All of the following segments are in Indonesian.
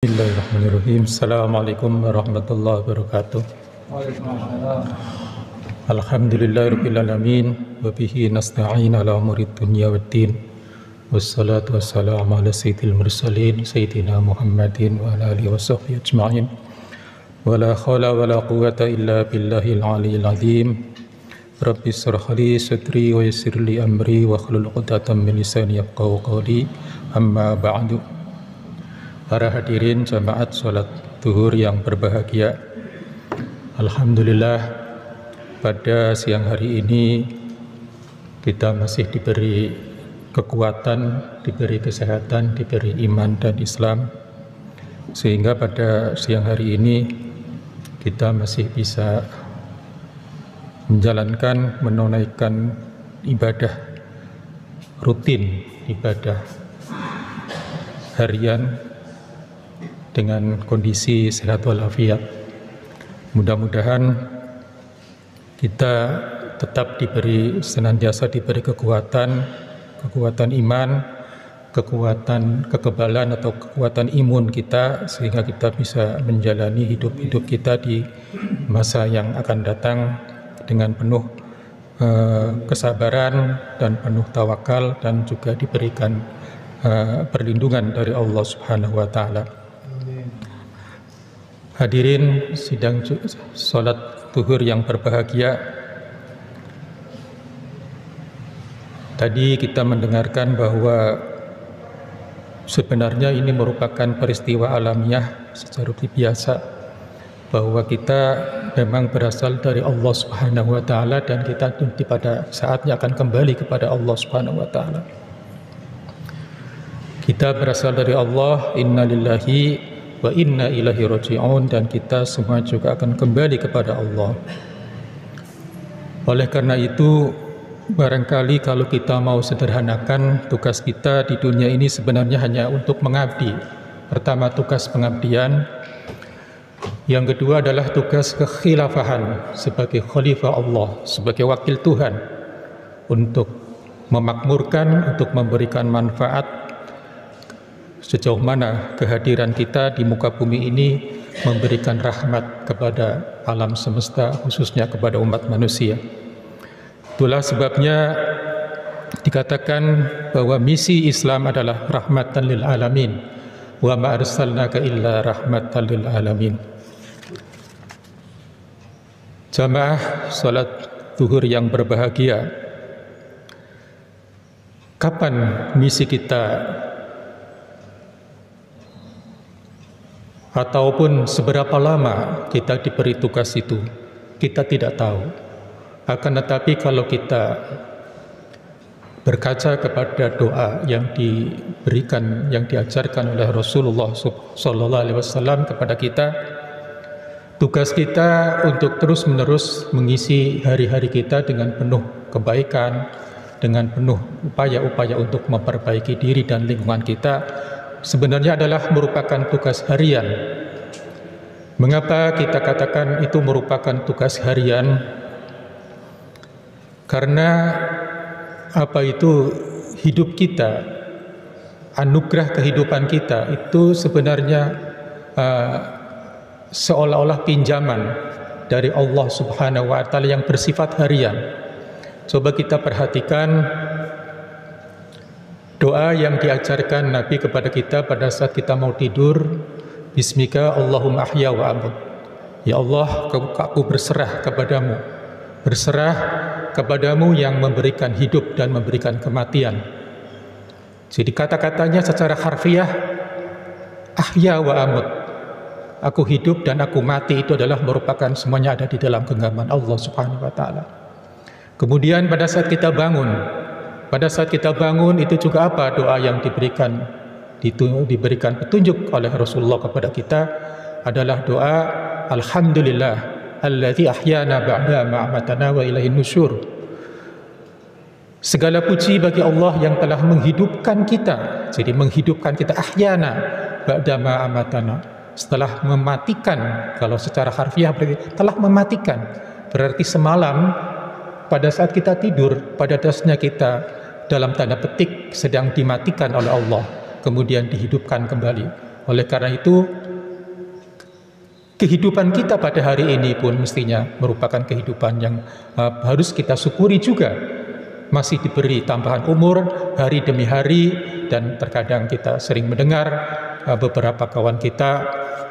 Bismillahirrahmanirrahim. Assalamualaikum warahmatullahi wabarakatuh. Waalaikumsalam. Alhamdulillahirabbil alamin wa bihi nasta'in ala umuri dunya waddin. Wassalatu wassalamu ala sayyidil mursalin sayyidina Muhammadin wa ala alihi washabbihi ajma'in. Wa la haula wa la quwwata illa billahil aliyyil azim. Rabbi shrah li sadri wa yassir li amri wa hlul 'uqdatam min lisani yafqahu qawli. Amma ba'du. Para hadirin jamaat sholat zuhur yang berbahagia, alhamdulillah pada siang hari ini kita masih diberi kekuatan, diberi kesehatan, diberi iman dan Islam, sehingga pada siang hari ini kita masih bisa menjalankan, menunaikan ibadah rutin, ibadah harian dengan kondisi sehat walafiat. Mudah-mudahan kita tetap senantiasa diberi kekuatan iman, kekuatan kekebalan atau kekuatan imun kita, sehingga kita bisa menjalani hidup kita di masa yang akan datang dengan penuh kesabaran dan penuh tawakal, dan juga diberikan perlindungan dari Allah Subhanahu wa Ta'ala. Hadirin sidang sholat zuhur yang berbahagia, tadi kita mendengarkan bahwa sebenarnya ini merupakan peristiwa alamiah secara biasa, bahwa kita memang berasal dari Allah Subhanahu wa Ta'ala, dan kita pada saatnya akan kembali kepada Allah Subhanahu wa Ta'ala. Kita berasal dari Allah, inna lillahi wa inna ilaihi raji'un, dan kita semua juga akan kembali kepada Allah. Oleh karena itu, barangkali kalau kita mau sederhanakan, tugas kita di dunia ini sebenarnya hanya untuk mengabdi. Pertama, tugas pengabdian. Yang kedua adalah tugas kekhilafahan sebagai khalifah Allah, sebagai wakil Tuhan, untuk memakmurkan, untuk memberikan manfaat sejauh mana kehadiran kita di muka bumi ini memberikan rahmat kepada alam semesta, khususnya kepada umat manusia. Itulah sebabnya dikatakan bahwa misi Islam adalah rahmatan lil alamin, wa ma arsalnaka illa rahmatan lil alamin. Jamaah salat zuhur yang berbahagia, kapan misi kita ataupun seberapa lama kita diberi tugas itu, kita tidak tahu. Akan tetapi kalau kita berkaca kepada doa yang diberikan, yang diajarkan oleh Rasulullah SAW kepada kita, tugas kita untuk terus-menerus mengisi hari-hari kita dengan penuh kebaikan, dengan penuh upaya-upaya untuk memperbaiki diri dan lingkungan kita, sebenarnya adalah merupakan tugas harian. Mengapa kita katakan itu merupakan tugas harian? Karena hidup kita, anugerah kehidupan kita itu sebenarnya seolah-olah pinjaman dari Allah Subhanahu wa Ta'ala yang bersifat harian. Coba kita perhatikan doa yang diajarkan Nabi kepada kita pada saat kita mau tidur. Bismika Allahumma ahya wa amut. Ya Allah, aku berserah kepadamu. Berserah kepadamu yang memberikan hidup dan memberikan kematian. Jadi kata-katanya secara harfiah, ahya wa amut. Aku hidup dan aku mati, itu adalah merupakan semuanya ada di dalam genggaman Allah Subhanahu wa Ta'ala. Kemudian pada saat kita bangun, itu juga apa doa yang diberikan petunjuk oleh Rasulullah kepada kita adalah doa alhamdulillah alladzi ahyana ba'da ma amatana wa ilaihin nusyur. Segala puji bagi Allah yang telah menghidupkan kita. Jadi menghidupkan kita, ahyana ba'da ma amatana, setelah mematikan. Kalau secara harfiah berarti telah mematikan, berarti semalam pada saat kita tidur, pada dasarnya kita dalam tanda petik sedang dimatikan oleh Allah, kemudian dihidupkan kembali. Oleh karena itu, kehidupan kita pada hari ini pun mestinya merupakan kehidupan yang harus kita syukuri juga. Masih diberi tambahan umur hari demi hari, dan terkadang kita sering mendengar beberapa kawan kita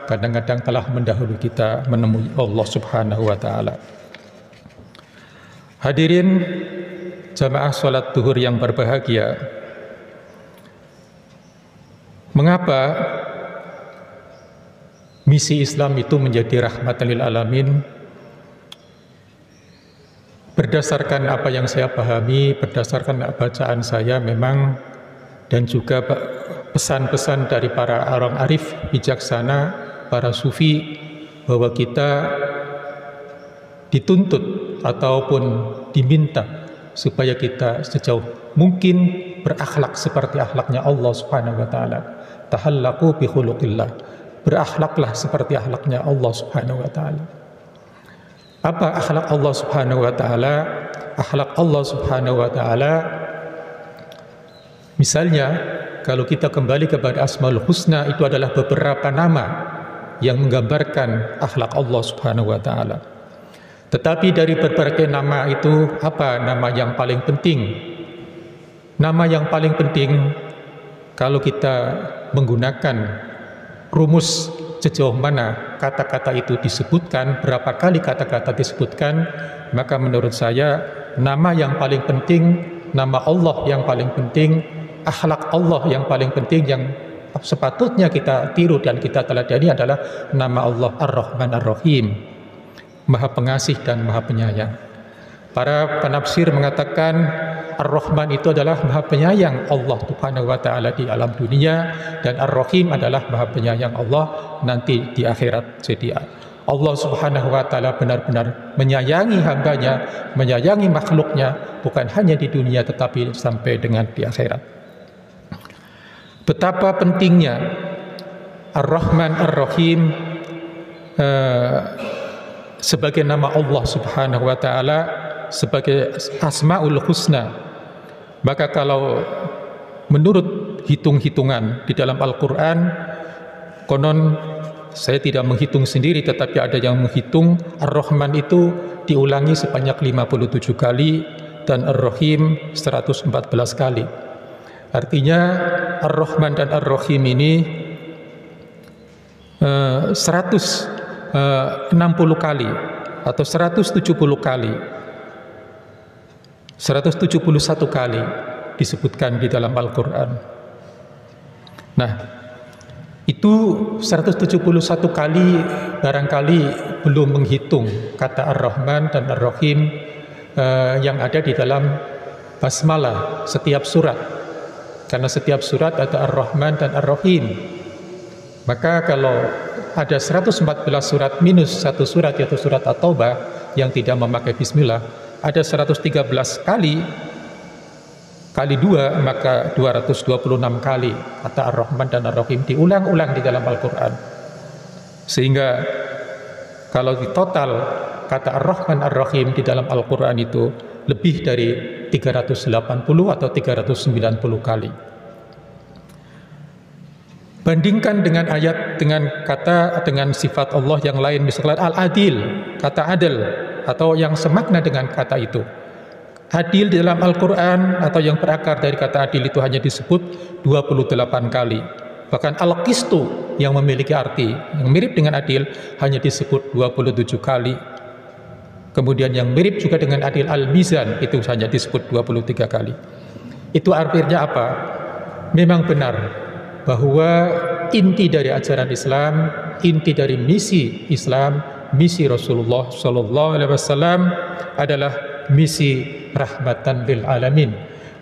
kadang-kadang telah mendahului kita menemui Allah Subhanahu wa Ta'ala. Hadirin jamaah sholat duhur yang berbahagia, mengapa misi Islam itu menjadi rahmatan lil alamin? Berdasarkan apa yang saya pahami, berdasarkan bacaan saya memang, dan juga pesan-pesan dari para orang arif bijaksana, para sufi, bahwa kita dituntut ataupun diminta supaya kita sejauh mungkin berakhlak seperti akhlaknya Allah Subhanahu wa Ta'ala. Tahallaqu bi khuluqillah, berakhlaklah seperti akhlaknya Allah Subhanahu wa Ta'ala. Apa akhlak Allah Subhanahu wa Ta'ala? Akhlak Allah Subhanahu wa Ta'ala, misalnya kalau kita kembali kepada Asmaul Husna, itu adalah beberapa nama yang menggambarkan akhlak Allah Subhanahu wa Ta'ala. Tetapi dari berbagai nama itu, apa nama yang paling penting? Nama yang paling penting, kalau kita menggunakan rumus sejauh mana kata-kata itu disebutkan, berapa kali kata-kata disebutkan, maka menurut saya nama yang paling penting, nama Allah yang paling penting, akhlak Allah yang paling penting, yang sepatutnya kita tiru dan kita teladani adalah nama Allah Ar-Rahman Ar-Rahim, Maha Pengasih dan Maha Penyayang. Para penafsir mengatakan Ar-Rahman itu adalah Maha Penyayang Allah Subhanahu wa Ta'ala di alam dunia, dan Ar-Rahim adalah Maha Penyayang Allah nanti di akhirat. Jadi Allah Subhanahu wa Ta'ala benar-benar menyayangi hambanya, menyayangi makhluknya, bukan hanya di dunia tetapi sampai dengan di akhirat. Betapa pentingnya Ar-Rahman Ar-Rahim sebagai nama Allah Subhanahu wa Ta'ala, sebagai Asmaul Husna. Maka kalau menurut hitung-hitungan di dalam Al-Quran, konon saya tidak menghitung sendiri, tetapi ada yang menghitung Ar-Rahman itu diulangi sebanyak 57 kali dan Ar-Rahim 114 kali. Artinya Ar-Rahman dan Ar-Rahim ini 160 kali atau 170 kali, 171 kali disebutkan di dalam Al-Quran. Nah, itu 171 kali barangkali belum menghitung kata Ar-Rahman dan Ar-Rahim yang ada di dalam basmalah setiap surat, karena setiap surat ada Ar-Rahman dan Ar-Rahim. Maka kalau ada 114 surat minus satu surat, yaitu surat At-Taubah yang tidak memakai bismillah, ada 113 kali 2, maka 226 kali kata Ar-Rahman dan Ar-Rahim diulang-ulang di dalam Al-Quran. Sehingga kalau di total kata Ar-Rahman Ar-Rahim di dalam Al-Quran itu lebih dari 380 atau 390 kali. Bandingkan dengan ayat, dengan kata, dengan sifat Allah yang lain, misalnya Al-Adil, kata adil, atau yang semakna dengan kata itu. Adil di dalam Al-Quran atau yang berakar dari kata adil itu hanya disebut 28 kali. Bahkan Al-Qistu yang memiliki arti yang mirip dengan adil hanya disebut 27 kali. Kemudian yang mirip juga dengan adil, Al-Mizan, itu hanya disebut 23 kali. Itu artinya apa? Memang benar bahwa inti dari ajaran Islam, inti dari misi Islam, misi Rasulullah SAW adalah misi rahmatan lil alamin,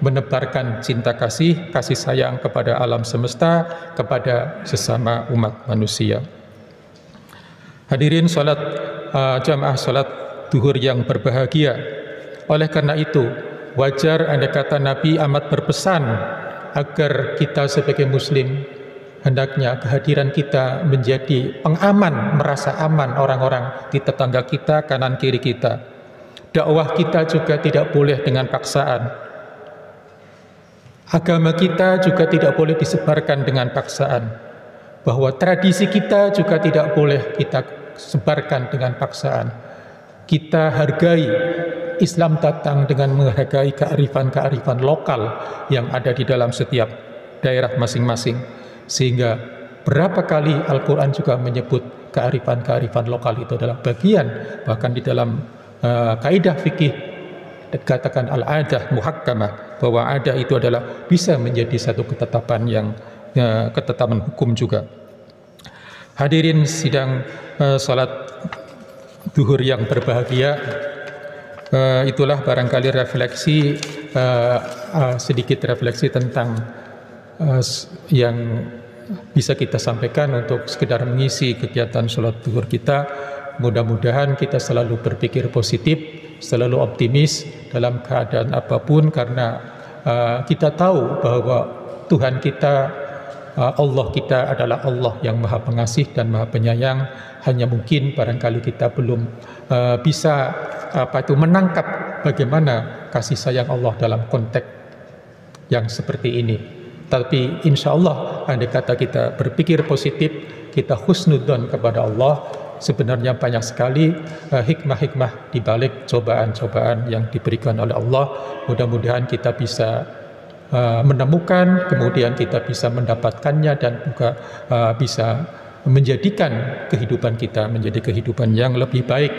menebarkan cinta kasih sayang kepada alam semesta, kepada sesama umat manusia. Hadirin jamaah salat duhur yang berbahagia, oleh karena itu wajar andai kata Nabi amat berpesan agar kita sebagai muslim hendaknya kehadiran kita menjadi pengaman, merasa aman orang-orang di tetangga kita, kanan kiri kita. Dakwah kita juga tidak boleh dengan paksaan. Agama kita juga tidak boleh disebarkan dengan paksaan. bahwa tradisi kita juga tidak boleh kita sebarkan dengan paksaan. Kita hargai, Islam datang dengan menghargai kearifan-kearifan lokal yang ada di dalam setiap daerah masing-masing. Sehingga berapa kali Al-Quran juga menyebut kearifan-kearifan lokal itu adalah bagian, bahkan di dalam kaidah fikih dikatakan al-adah muhakkamah, bahwa adah itu adalah bisa menjadi satu ketetapan yang ketetapan hukum juga. Hadirin sidang salat zuhur yang berbahagia, itulah barangkali refleksi, sedikit refleksi tentang yang bisa kita sampaikan untuk sekedar mengisi kegiatan sholat zuhur kita. Mudah-mudahan kita selalu berpikir positif, selalu optimis dalam keadaan apapun, karena kita tahu bahwa Tuhan kita, Allah kita adalah Allah yang maha pengasih dan maha penyayang. Hanya mungkin barangkali kita belum bisa menangkap bagaimana kasih sayang Allah dalam konteks yang seperti ini. Tapi insya Allah, andai kata kita berpikir positif, kita husnudzon kepada Allah, sebenarnya banyak sekali hikmah-hikmah di balik cobaan-cobaan yang diberikan oleh Allah. Mudah-mudahan kita bisa menemukan, kemudian kita bisa mendapatkannya, dan juga bisa menjadikan kehidupan kita menjadi kehidupan yang lebih baik.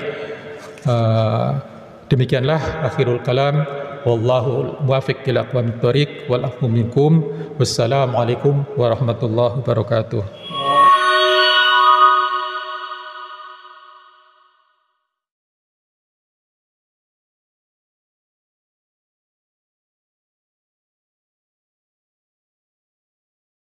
Demikianlah akhirul kalam. Wallahu muwaffiq ila aqwamit thoriq wal afwu minkum. Wassalamualaikum warahmatullahi wabarakatuh.